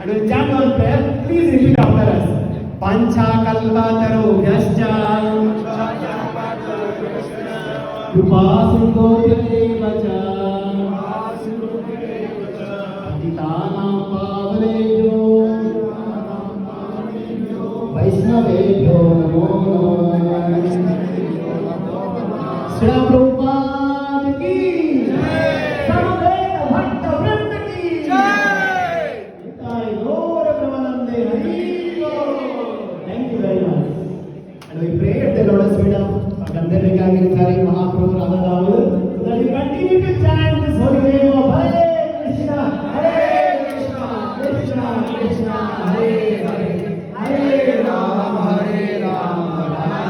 And we'll chant one prayer. Please repeat after us. Pancha kalpatarobhyascha Krupa sindhobhyeva Patitanam pavanebhyo Vaishnavebhyo namo Srila Prabhupada ki Sarvadeva Bhakta Vrinda ki Nitai Gaur Pramanande Hari Bol. Thank you very much. And we pray at the Lotus feet of Gandharva Giridhari Mahaprabhu Radharama so that we continue to chant this holy name of Hare Krishna, Krishna Krishna, Hare Hare, Hare Rama, Rama